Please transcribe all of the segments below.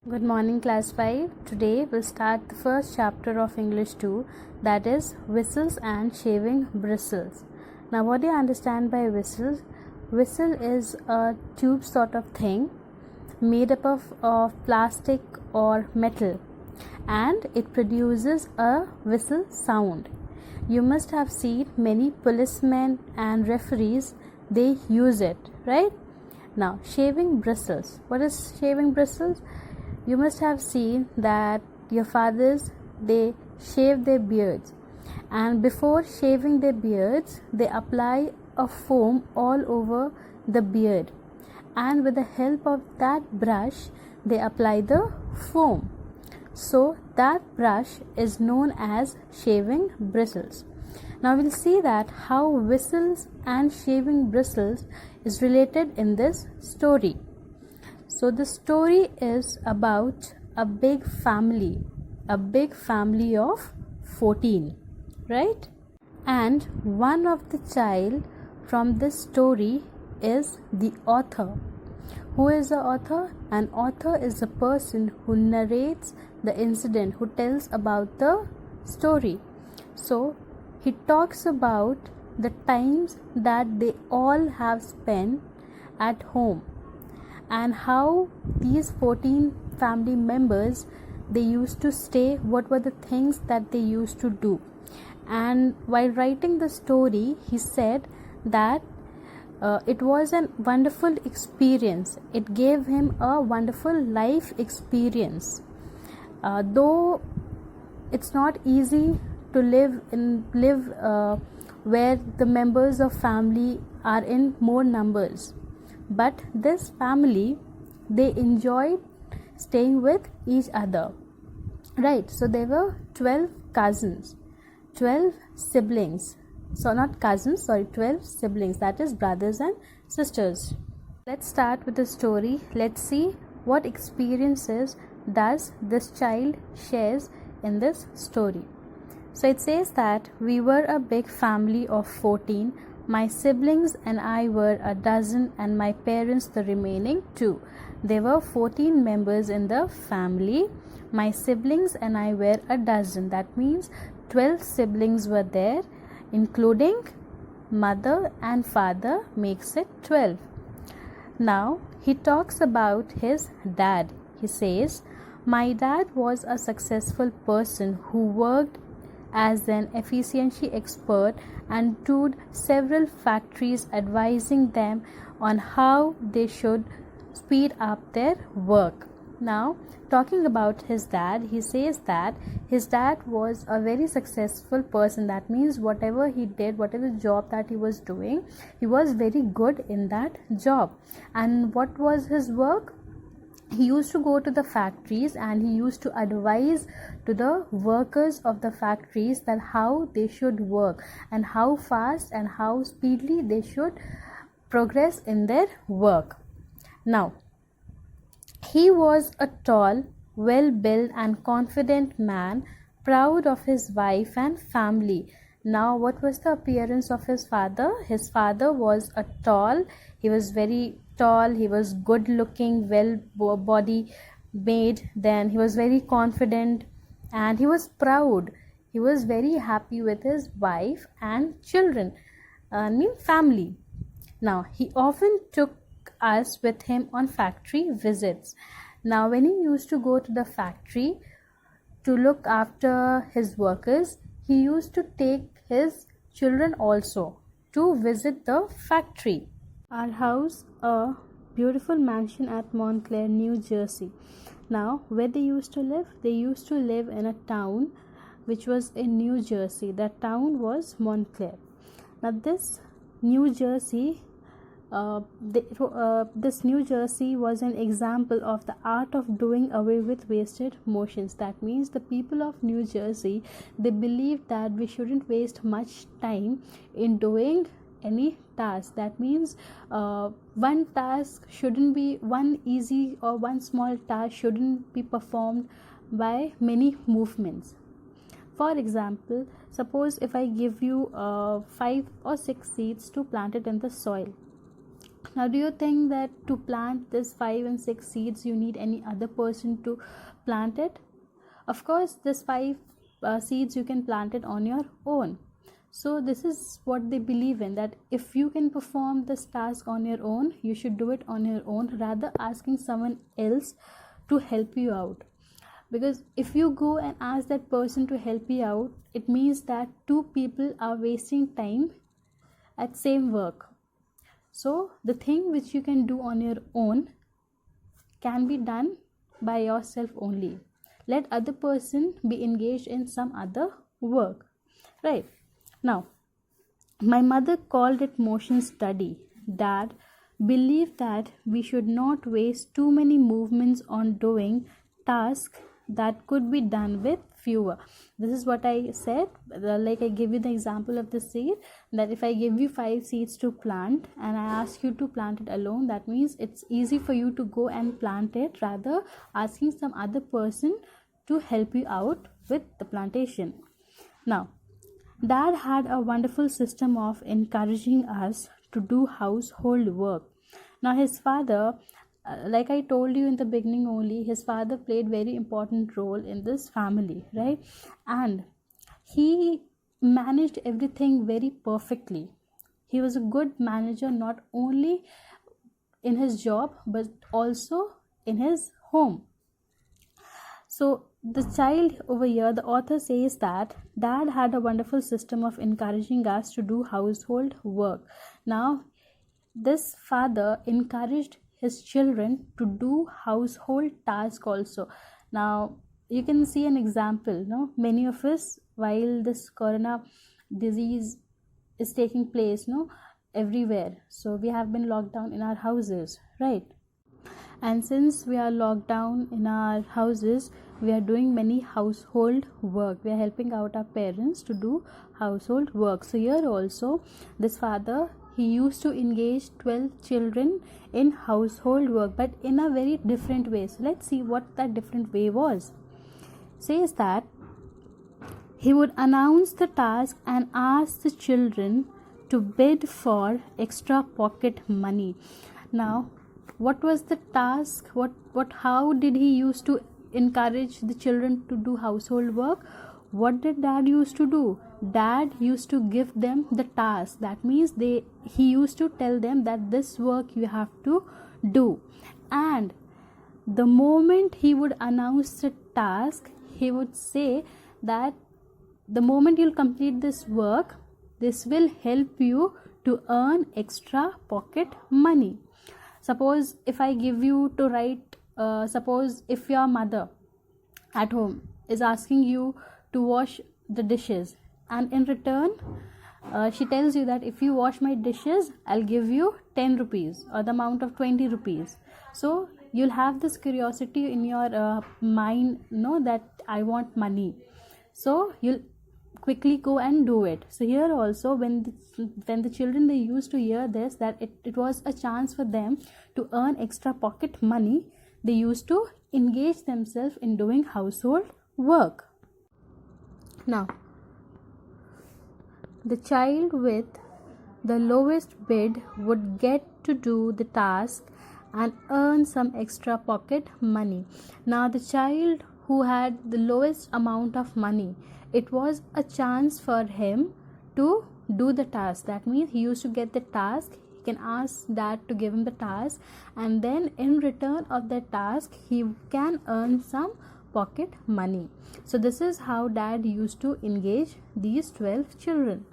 Good morning, class 5. Today we'll start the first chapter of English 2, that is whistles and shaving bristles. Now, what do you understand by whistles? Whistle is a tube sort of thing made up of plastic or metal, and it produces a whistle sound. You must have seen many policemen and referees, they use it, right? Now, shaving bristles. What is shaving bristles? You must have seen that your fathers, they shave their beards, and before shaving their beards they apply a foam all over the beard, and with the help of that brush they apply the foam. So that brush is known as shaving bristles. Now we'll see that how whistles and shaving bristles is related in this story. So the story is about a big family of 14, right? And one of the child from this story is the author. Who is the author? An author is a person who narrates the incident, who tells about the story. So he talks about the times that they all have spent at home, and how these 14 family members, they used to stay, what were the things that they used to do. And while writing the story, he said that it was a wonderful experience. It gave him a wonderful life experience. Though it's not easy to live where the members of family are in more numbers, but this family, they enjoyed staying with each other, right? So there were 12 cousins, 12 siblings. So not cousins, 12 siblings, that is brothers and sisters. Let's start with the story. Let's see what experiences does this child shares in this story. So it says that we were a big family of 14. My siblings and I were a dozen, and my parents the remaining 2. There were 14 members in the family. My siblings and I were a dozen. That means 12 siblings were there, including mother and father, makes it 12. Now he talks about his dad. He says, my dad was a successful person who worked as an efficiency expert and toured several factories, advising them on how they should speed up their work. Now, talking about his dad, he says that his dad was a very successful person. That means whatever he did, whatever job that he was doing, he was very good in that job. And what was his work? He used to go to the factories and he used to advise to the workers of the factories that how they should work and how fast and how speedily they should progress in their work. Now, he was a tall, well-built and confident man, proud of his wife and family. Now, what was the appearance of his father? His father was he was very tall, he was good looking, well body made, then he was very confident and he was proud. He was very happy with his wife and children, family. Now, he often took us with him on factory visits. Now, when he used to go to the factory to look after his workers, he used to take his children also to visit the factory. Our house, a beautiful mansion at Montclair, New Jersey. Now, where they used to live? They used to live in a town which was in New Jersey. That town was Montclair. Now, this New Jersey this New Jersey was an example of the art of doing away with wasted motions. That means the people of New Jersey, they believe that we shouldn't waste much time in doing any task. That means one task shouldn't be one easy, or one small task shouldn't be performed by many movements. For example, suppose if I give you 5 or 6 seeds to plant it in the soil, Now, do you think that to plant this 5 and 6 seeds you need any other person to plant it? Of course, this 5 seeds you can plant it on your own. So this is what they believe in, that if you can perform this task on your own, you should do it on your own rather asking someone else to help you out. Because if you go and ask that person to help you out, it means that two people are wasting time at same work. So the thing which you can do on your own can be done by yourself only. Let other person be engaged in some other work, right? Now, my mother called it motion study. Dad believed that we should not waste too many movements on doing tasks that could be done with fewer. This is what I said, like I give you the example of the seed, that if I give you 5 seeds to plant and I ask you to plant it alone, that means it's easy for you to go and plant it rather asking some other person to help you out with the plantation. Now, Dad had a wonderful system of encouraging us to do household work. Now, his father, like I told you in the beginning only, his father played very important role in this family, right? And he managed everything very perfectly. He was a good manager not only in his job but also in his home. So the child over here, the author says that Dad had a wonderful system of encouraging us to do household work. Now, this father encouraged his children to do household tasks also. Now, you can see an example, no? Many of us, while this corona disease is taking place, no, everywhere. So we have been locked down in our houses, right? And since we are locked down in our houses, we are doing many household work. We are helping out our parents to do household work. So here also, this father, he used to engage 12 children in household work, but in a very different way. So let's see what that different way was. Says that he would announce the task and ask the children to bid for extra pocket money. Now, what was the task? How did he used to encourage the children to do household work? What did Dad used to do? Dad used to give them the task. That means he used to tell them that this work you have to do. And the moment he would announce the task, he would say that the moment you'll complete this work, this will help you to earn extra pocket money. Suppose if I give you to write, suppose if your mother at home is asking you to wash the dishes, and in return she tells you that if you wash my dishes, I'll give you 10 rupees or the amount of 20 rupees. So you'll have this curiosity in your mind, that I want money. So you'll quickly go and do it. So here also, when the children, they used to hear this, that it was a chance for them to earn extra pocket money, they used to engage themselves in doing household work. Now, the child with the lowest bid would get to do the task and earn some extra pocket money. Now, the child who had the lowest amount of money, it was a chance for him to do the task. That means he used to get the task, he can ask Dad to give him the task, and then in return of that task, he can earn some pocket money. So this is how Dad used to engage these 12 children.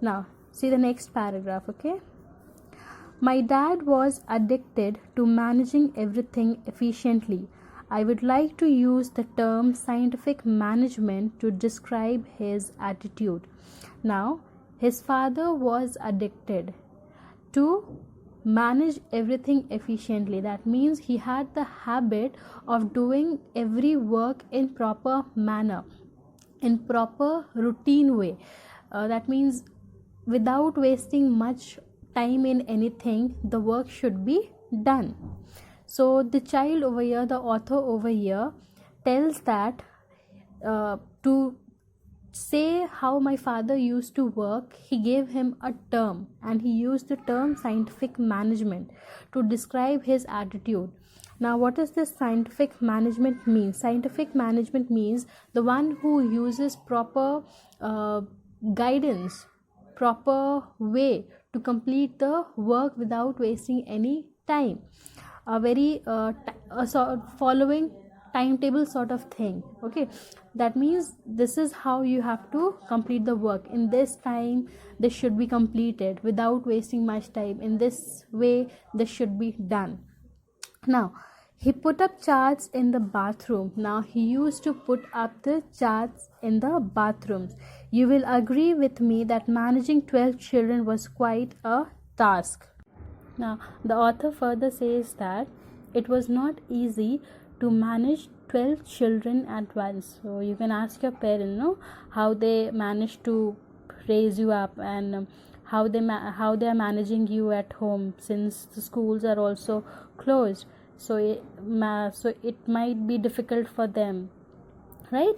Now, see the next paragraph, okay? My dad was addicted to managing everything efficiently. I would like to use the term scientific management to describe his attitude. Now, his father was addicted to manage everything efficiently. That means he had the habit of doing every work in proper manner, in proper routine way. That means without wasting much time in anything, the work should be done. So the child over here, the author over here tells that to say how my father used to work, he gave him a term, and he used the term scientific management to describe his attitude. Now, what does this scientific management mean? Scientific management means the one who uses proper guidance, proper way to complete the work without wasting any time. A very following timetable sort of thing. Okay, that means this is how you have to complete the work. In this time, this should be completed without wasting much time. In this way, this should be done. Now, he put up charts in the bathroom. Now, he used to put up the charts in the bathrooms. You will agree with me that managing 12 children was quite a task. Now, the author further says that it was not easy to manage 12 children at once. So, you can ask your parents, how they managed to raise you up, and how they are managing you at home, since the schools are also closed. So it might be difficult for them, right?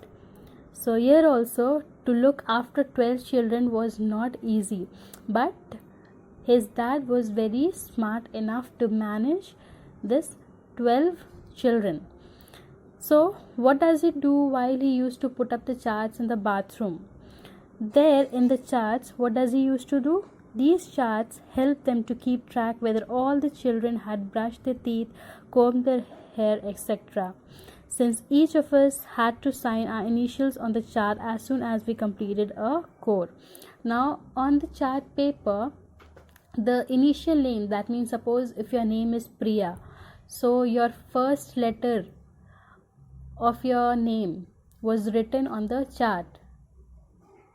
So here also, to look after 12 children was not easy, but his dad was very smart enough to manage this 12 children. So what does he do while he used to put up the charts in the bathroom? There in the charts, what does he used to do? These charts help them to keep track whether all the children had brushed their teeth, combed their hair, etc. Since each of us had to sign our initials on the chart as soon as we completed a core. Now, on the chart paper, the initial name, that means suppose if your name is Priya, so your first letter of your name was written on the chart,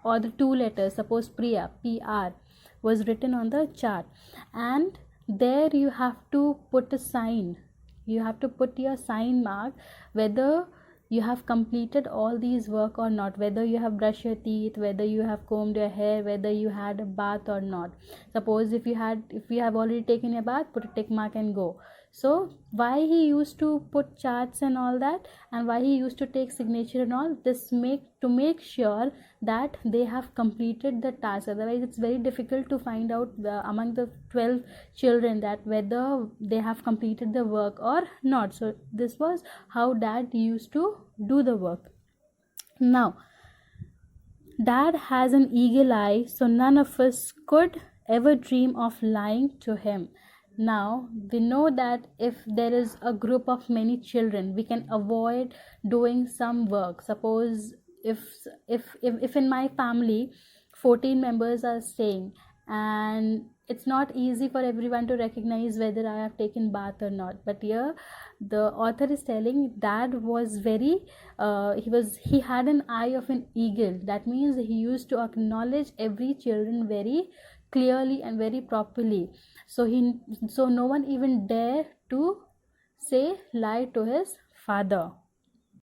or the two letters, suppose Priya, PR, was written on the chart, and there you have to put a sign. You have to put your sign mark whether you have completed all these work or not, whether you have brushed your teeth, whether you have combed your hair, whether you had a bath or not. Suppose if you have already taken a bath, put a tick mark and go. So why he used to put charts and all that, and why he used to take signature and all this, to make sure that they have completed the task. Otherwise it's very difficult to find out among the 12 children that whether they have completed the work or not. So this was how dad used to do the work. Now, dad has an eagle eye, so none of us could ever dream of lying to him. Now, we know that if there is a group of many children, we can avoid doing some work. Suppose if in my family 14 members are staying, and it's not easy for everyone to recognize whether I have taken bath or not. But here the author is telling dad was very he had an eye of an eagle. That means he used to acknowledge every children very clearly and very properly. So no one even dare to say lie to his father.